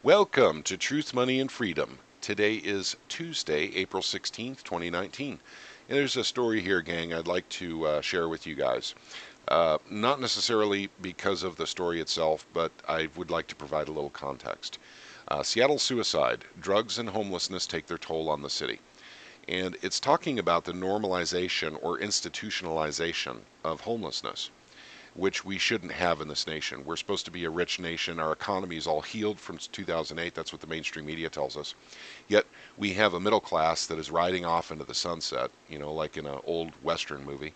Welcome to Truth, Money, and Freedom. Today is Tuesday, April 16th, 2019. And there's a story here, gang, I'd like to share with you guys. Not necessarily because of the story itself, but I would like to provide a little context. Seattle suicide, drugs and homelessness take their toll on the city. And it's talking about the normalization or institutionalization of homelessness, which we shouldn't have in this nation. We're supposed to be a rich nation. Our economy is all healed from 2008. That's what the mainstream media tells us. Yet we have a middle class that is riding off into the sunset, like in an old Western movie.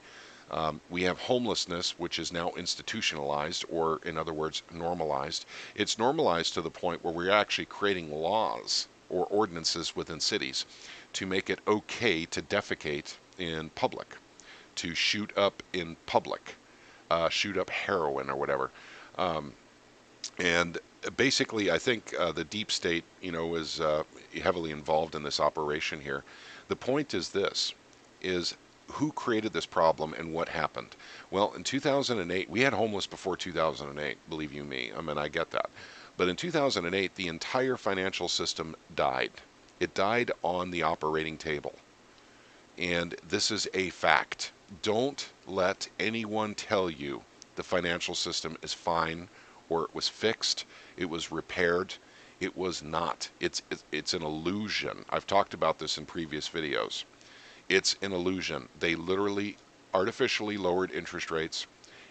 We have homelessness, which is now institutionalized, or in other words, normalized. It's normalized to the point where we're actually creating laws or ordinances within cities to make it okay to defecate in public, to shoot up in public, shoot up heroin or whatever. Um, and basically, I think the deep state, is heavily involved in this operation here. The point is this: is who created this problem and what happened? Well, in 2008, we had homeless before 2008. Believe you me, I mean I get that. But in 2008, the entire financial system died. It died on the operating table. And this is a fact. Don't let anyone tell you the financial system is fine or it was fixed, it was repaired. It was not. It's an illusion. I've talked about this in previous videos. It's an illusion. They literally artificially lowered interest rates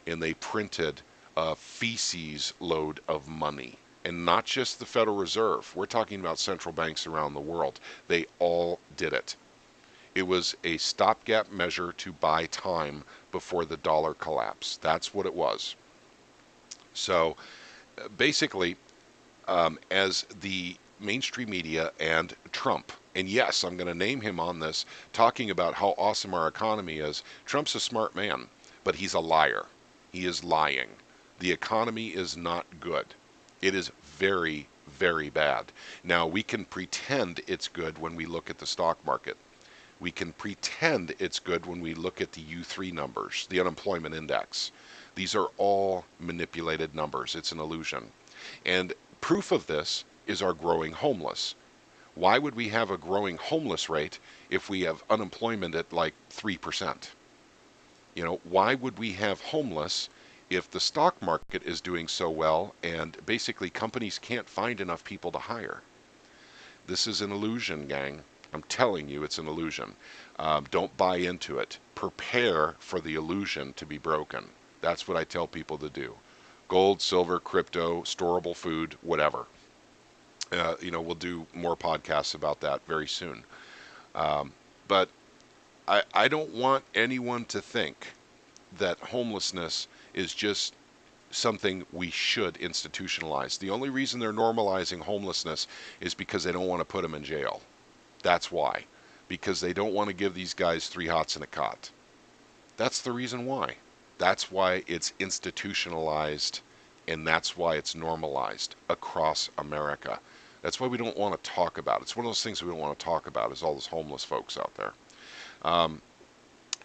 and they printed a feces load of money. And not just the Federal Reserve. We're talking about central banks around the world. They all did it. It was a stopgap measure to buy time before the dollar collapsed. That's what it was. So basically, as the mainstream media and Trump, and yes, I'm going to name him on this, talking about how awesome our economy is, Trump's a smart man, but he's a liar. He is lying. The economy is not good. It is very, very bad. Now, we can pretend it's good when we look at the stock market. We can pretend it's good when we look at the U3 numbers, the unemployment index. These are all manipulated numbers. It's an illusion. And proof of this is our growing homeless. Why would we have a growing homeless rate if we have unemployment at like 3%? Why would we have homeless if the stock market is doing so well and basically companies can't find enough people to hire? This is an illusion, gang. I'm telling you, it's an illusion. Don't buy into it. Prepare for the illusion to be broken. That's what I tell people to do. Gold, silver, crypto, storable food, whatever. We'll do more podcasts about that very soon. But I don't want anyone to think that homelessness is just something we should institutionalize. The only reason they're normalizing homelessness is because they don't want to put them in jail. That's why. Because they don't want to give these guys 3 hots and a cot. That's the reason why. That's why it's institutionalized, and that's why it's normalized across America. That's why we don't want to talk about it. It's one of those things we don't want to talk about is all those homeless folks out there.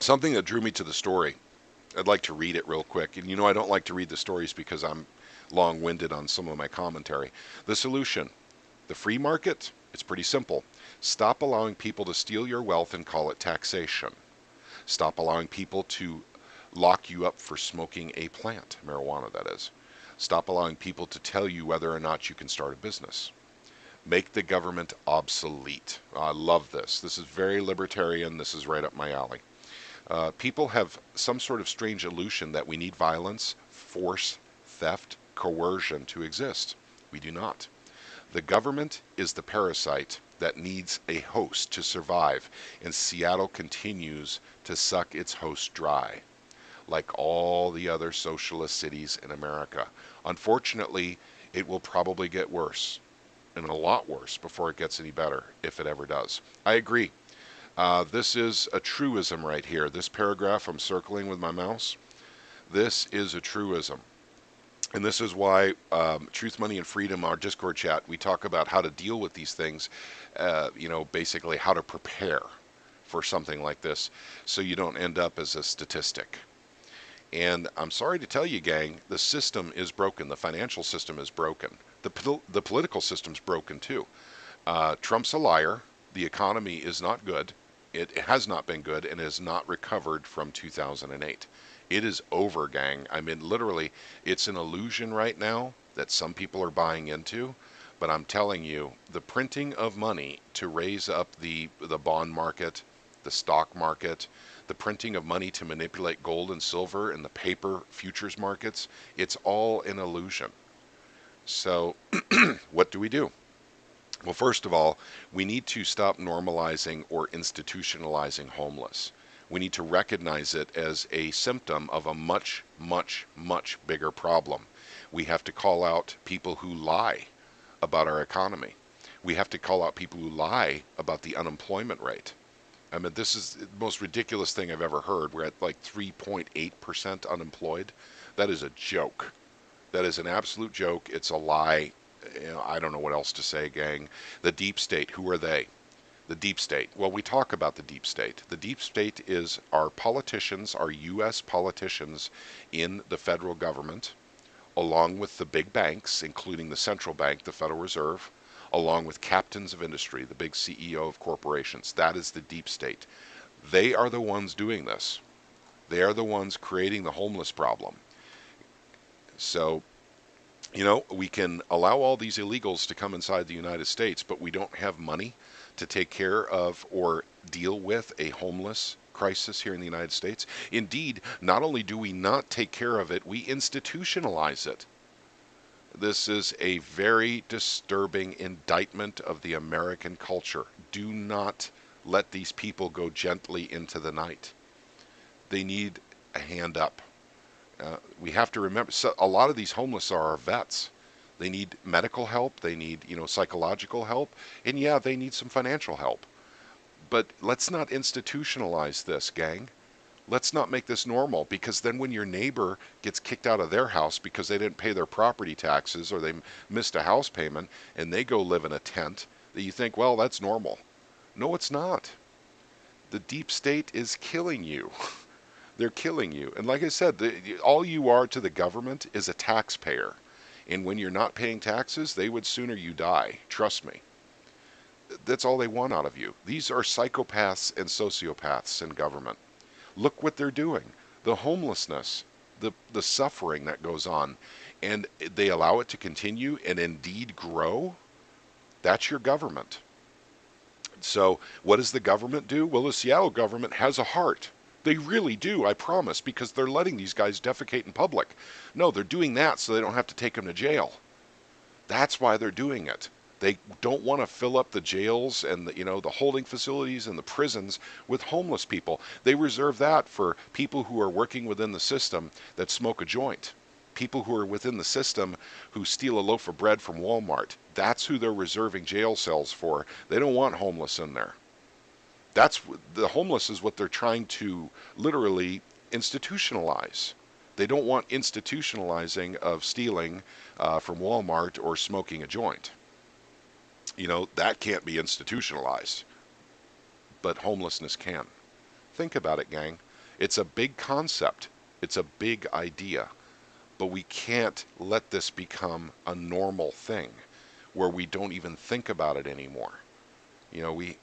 Something that drew me to the story, I'd like to read it real quick. And I don't like to read the stories because I'm long-winded on some of my commentary. The solution, the free market, it's pretty simple. Stop allowing people to steal your wealth and call it taxation. Stop allowing people to lock you up for smoking a plant, marijuana that is. Stop allowing people to tell you whether or not you can start a business. Make the government obsolete. I love this. This is very libertarian. This is right up my alley. People have some sort of strange illusion that we need violence, force, theft, coercion to exist. We do not. The government is the parasite that needs a host to survive, and Seattle continues to suck its host dry, like all the other socialist cities in America. Unfortunately, it will probably get worse, and a lot worse, before it gets any better, if it ever does. I agree. This is a truism right here. This paragraph I'm circling with my mouse, this is a truism. And this is why Truth, Money, and Freedom, our Discord chat, we talk about how to deal with these things, basically how to prepare for something like this so you don't end up as a statistic. And I'm sorry to tell you, gang, the system is broken. The financial system is broken. The political system's broken too. Trump's a liar. The economy is not good. It has not been good and has not recovered from 2008. It is over, gang. I mean, literally, it's an illusion right now that some people are buying into. But I'm telling you, the printing of money to raise up the bond market, the stock market, the printing of money to manipulate gold and silver and the paper futures markets, it's all an illusion. So, what do we do? Well, first of all, we need to stop normalizing or institutionalizing homeless. We need to recognize it as a symptom of a much, much, much bigger problem. We have to call out people who lie about our economy. We have to call out people who lie about the unemployment rate. I mean, this is the most ridiculous thing I've ever heard. We're at like 3.8% unemployed. That is a joke. That is an absolute joke. It's a lie. I don't know what else to say, gang. The deep state, who are they? The deep state. Well, we talk about the deep state. The deep state is our politicians, our U.S. politicians in the federal government, along with the big banks, including the central bank, the Federal Reserve, along with captains of industry, the big CEO of corporations. That is the deep state. They are the ones doing this. They are the ones creating the homeless problem. So, we can allow all these illegals to come inside the United States, but we don't have money to take care of or deal with a homeless crisis here in the United States. Indeed, not only do we not take care of it, we institutionalize it. This is a very disturbing indictment of the American culture. Do not let these people go gently into the night. They need a hand up. We have to remember, so a lot of these homeless are our vets. They need medical help. They need, psychological help. And yeah, they need some financial help. But let's not institutionalize this, gang. Let's not make this normal, because then when your neighbor gets kicked out of their house because they didn't pay their property taxes or they missed a house payment and they go live in a tent, that you think, well, that's normal. No, it's not. The deep state is killing you. They're killing you. And like I said, all you are to the government is a taxpayer. And when you're not paying taxes, they would sooner you die. Trust me. That's all they want out of you. These are psychopaths and sociopaths in government. Look what they're doing. The homelessness, the suffering that goes on. And they allow it to continue and indeed grow. That's your government. So what does the government do? Well, the Seattle government has a heart. They really do, I promise, because they're letting these guys defecate in public. No, they're doing that so they don't have to take them to jail. That's why they're doing it. They don't want to fill up the jails and the holding facilities and the prisons with homeless people. They reserve that for people who are working within the system that smoke a joint. People who are within the system who steal a loaf of bread from Walmart. That's who they're reserving jail cells for. They don't want homeless in there. That's the homeless is what they're trying to literally institutionalize. They don't want institutionalizing of stealing from Walmart or smoking a joint. That can't be institutionalized, but homelessness can. Think about it, gang. It's a big concept. It's a big idea, but we can't let this become a normal thing where we don't even think about it anymore.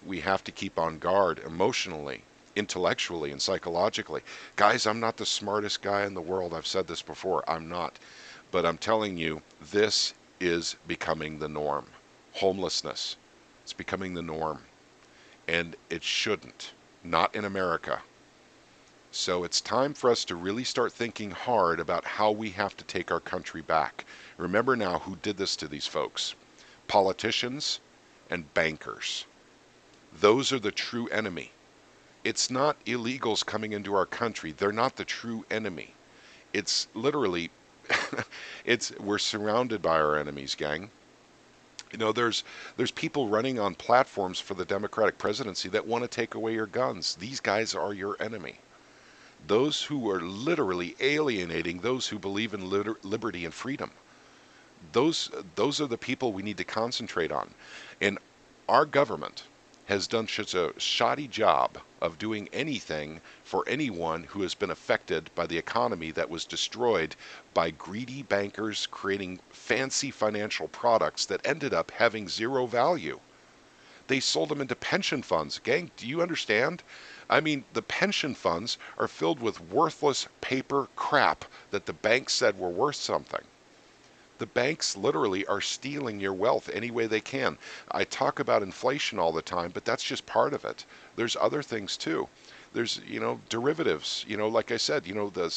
We have to keep on guard emotionally, intellectually, and psychologically. Guys, I'm not the smartest guy in the world. I've said this before. I'm not. But I'm telling you, this is becoming the norm. Homelessness. It's becoming the norm. And it shouldn't. Not in America. So it's time for us to really start thinking hard about how we have to take our country back. Remember now who did this to these folks. Politicians and bankers. Those are the true enemy. It's not illegals coming into our country. They're not the true enemy. It's literally, we're surrounded by our enemies, gang. There's people running on platforms for the Democratic presidency that want to take away your guns. These guys are your enemy. Those who are literally alienating those who believe in liberty and freedom. Those are the people we need to concentrate on. And our government, has done such a shoddy job of doing anything for anyone who has been affected by the economy that was destroyed by greedy bankers creating fancy financial products that ended up having zero value. They sold them into pension funds. Gang, do you understand? I mean, the pension funds are filled with worthless paper crap that the banks said were worth something. The banks literally are stealing your wealth any way they can. I talk about inflation all the time, but that's just part of it. There's other things too. There's, derivatives, like I said, the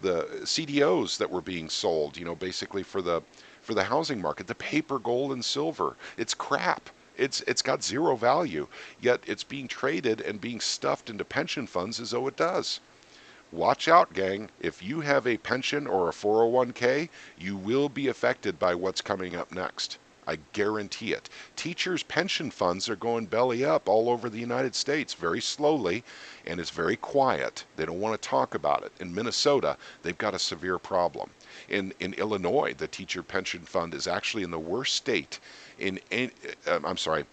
CDOs that were being sold, basically for the housing market, the paper gold and silver. It's crap. It's got zero value, yet it's being traded and being stuffed into pension funds as though it does. Watch out, gang. If you have a pension or a 401k, you will be affected by what's coming up next. I guarantee it. Teachers' pension funds are going belly up all over the United States very slowly, and it's very quiet. They don't want to talk about it. In Minnesota, they've got a severe problem. In Illinois, the teacher pension fund is actually in the worst state I'm sorry,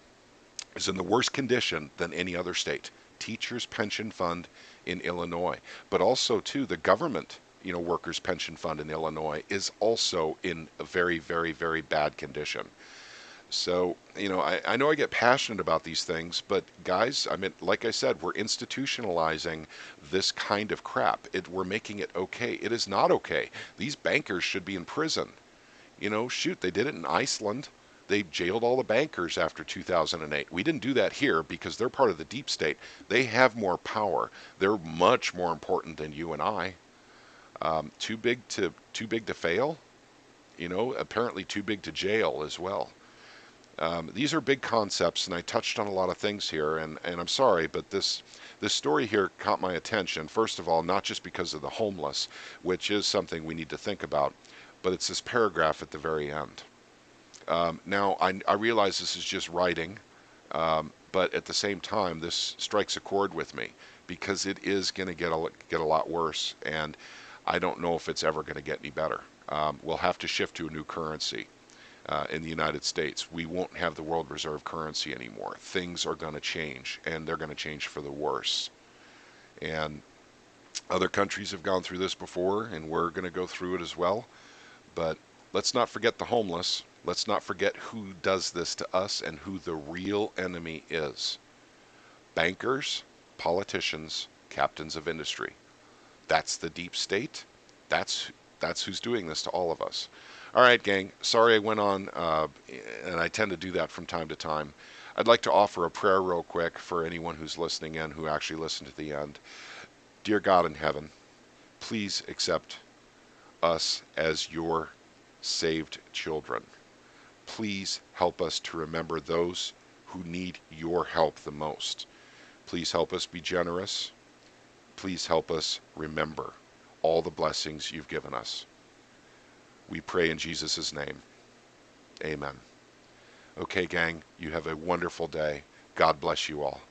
is in the worst condition than any other state. Teachers pension fund in Illinois, but also too the government, workers pension fund in Illinois is also in a very, very, very bad condition. So, I know I get passionate about these things, but guys, I mean, like I said, we're institutionalizing this kind of crap. We're making it okay. It is not okay. These bankers should be in prison. Shoot, they did it in Iceland. They jailed all the bankers after 2008. We didn't do that here because they're part of the deep state. They have more power. They're much more important than you and I. Too big to fail. Apparently too big to jail as well. These are big concepts, and I touched on a lot of things here. And I'm sorry, but this story here caught my attention. First of all, not just because of the homeless, which is something we need to think about, but it's this paragraph at the very end. Now, I realize this is just writing, but at the same time, this strikes a chord with me because it is going to get a lot worse, and I don't know if it's ever going to get any better. We'll have to shift to a new currency in the United States. We won't have the world reserve currency anymore. Things are going to change, and they're going to change for the worse. And other countries have gone through this before, and we're going to go through it as well. But let's not forget the homeless. Let's not forget who does this to us and who the real enemy is. Bankers, politicians, captains of industry. That's the deep state. That's who's doing this to all of us. All right, gang. Sorry I went on, and I tend to do that from time to time. I'd like to offer a prayer real quick for anyone who's listening in who actually listened to the end. Dear God in heaven, please accept us as your saved children. Please help us to remember those who need your help the most. Please help us be generous. Please help us remember all the blessings you've given us. We pray in Jesus' name. Amen. Okay, gang, you have a wonderful day. God bless you all.